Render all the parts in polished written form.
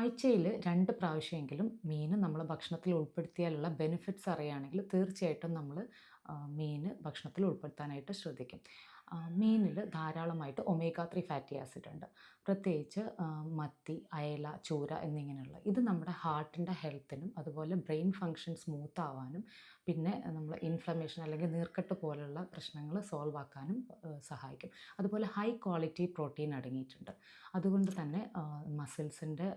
ആഴ്ചയിൽ 2 പ്രാവശ്യമെങ്കിലും മീൻ നമ്മൾ ഭക്ഷണത്തിൽ ഉൾപ്പെടുത്തിയാലുള്ള ബെനിഫിറ്റ്സ് അറിയുകയാണെങ്കിൽ തീർച്ചയായിട്ടും നമ്മൾ മീൻ ഭക്ഷണത്തിൽ ഉൾപ്പെടുത്താനായിട്ട് ശ്രദ്ധിക്കും. മീനിൽ ധാരാളമായിട്ട് ഒമേഗ 3 ഫാറ്റി ആസിഡ് ഉണ്ട്. പ്രത്യേകിച്ച് മത്തി, അയല, ചൂര എന്നിങ്ങനെയുള്ള ഇത് നമ്മുടെ ഹാർട്ടിൻ്റെ ഹെൽത്തിനും അതുപോലെ ബ്രെയിൻ ഫങ്ഷൻ സ്മൂത്ത് ആവാനും പിന്നെ നമ്മൾ ഇൻഫ്ലമേഷൻ അല്ലെങ്കിൽ നീർക്കെട്ട് പോലുള്ള പ്രശ്നങ്ങൾ സോൾവ് ആക്കാനും സഹായിക്കും. അതുപോലെ ഹൈ ക്വാളിറ്റി പ്രോട്ടീൻ അടങ്ങിയിട്ടുണ്ട്. അതുകൊണ്ട് തന്നെ മസിൽസിൻ്റെ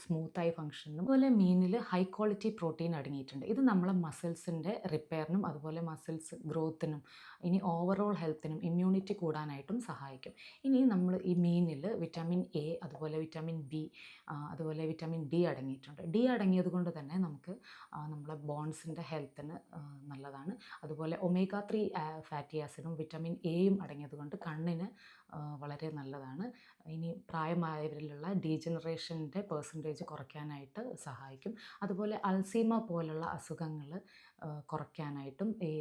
സ്മൂത്തായി ഫങ്ഷനും അതുപോലെ മീനിൽ ഹൈ ക്വാളിറ്റി പ്രോട്ടീൻ അടങ്ങിയിട്ടുണ്ട്. ഇത് നമ്മളെ മസിൽസിൻ്റെ റിപ്പയറിനും അതുപോലെ മസിൽസ് ഗ്രോത്തിനും ഇനി ഓവറോൾ ഹെൽത്തിനും ഇമ്മ്യൂണിറ്റി കൂടാനായിട്ടും സഹായിക്കും. ഇനി നമ്മൾ ഈ മീനിൽ വിറ്റാമിൻ എ അതുപോലെ വിറ്റാമിൻ ബി അതുപോലെ വിറ്റാമിൻ ഡി അടങ്ങിയിട്ടുണ്ട്. ഡി അടങ്ങിയത് കൊണ്ട് തന്നെ നമുക്ക് നമ്മളെ ബോൺസിൻ്റെ ഹെൽത്തിന് നല്ലതാണ്. അതുപോലെ ഒമേഗ 3 ഫാറ്റി ആസിഡും വിറ്റാമിൻ എയും അടങ്ങിയത് കൊണ്ട് കണ്ണിന് വളരെ നല്ലതാണ്. ഇനി പ്രായമായവരിലുള്ള ഡീജനറേഷൻ്റെ പെർസെൻറ്റേജ് കുറയ്ക്കാനായിട്ട് സഹായിക്കും. അതുപോലെ അൾസീമർ പോലുള്ള അസുഖങ്ങൾ കുറയ്ക്കാനായിട്ടും ഈ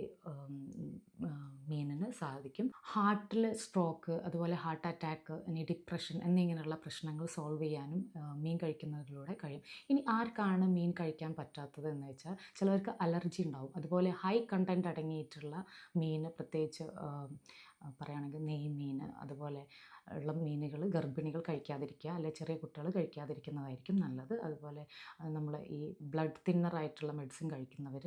മീനിന് സാധിക്കും. ഹാർട്ടിൽ സ്ട്രോക്ക് അതുപോലെ ഹാർട്ട് അറ്റാക്ക് ഇനി ഡിപ്രഷൻ എന്നിങ്ങനെയുള്ള പ്രശ്നങ്ങൾ സോൾവ് ചെയ്യാനും മീൻ കഴിക്കുന്നതിലൂടെ കഴിയും. ഇനി ആർക്കാണ് മീൻ കഴിക്കാൻ പറ്റാത്തത് എന്ന് വെച്ചാൽ ചിലവർക്ക് അലർജി ഉണ്ടാവും. അതുപോലെ ഹൈ കണ്ടൻറ്റ് അടങ്ങിയിട്ടുള്ള മീൻ പ്രത്യേകിച്ച് പറയുകയാണെങ്കിൽ നെയ്മീൻ അതുപോലെ ഉള്ള മീനുകൾ ഗർഭിണികൾ കഴിക്കാതിരിക്കുക, അല്ലെങ്കിൽ ചെറിയ കുട്ടികൾ കഴിക്കാതിരിക്കുന്നതായിരിക്കും നല്ലത്. അതുപോലെ നമ്മൾ ഈ ബ്ലഡ് തിന്നറായിട്ടുള്ള മെഡിസിൻ കഴിക്കുന്നവർ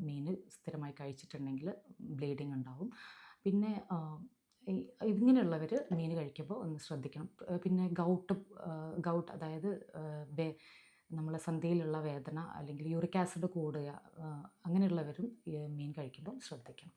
മീൻ സ്ഥിരമായി കഴിച്ചിട്ടുണ്ടെങ്കിൽ ബ്ലീഡിങ് ഉണ്ടാവും. പിന്നെ ഇങ്ങനെയുള്ളവർ മീൻ കഴിക്കുമ്പോൾ ഒന്ന് ശ്രദ്ധിക്കണം. പിന്നെ ഗൗട്ട് അതായത് നമ്മളെ സന്ധിയിലുള്ള വേദന അല്ലെങ്കിൽ യൂറിക് ആസിഡ് കൂടുക അങ്ങനെയുള്ളവരും മീൻ കഴിക്കുമ്പോൾ ശ്രദ്ധിക്കണം.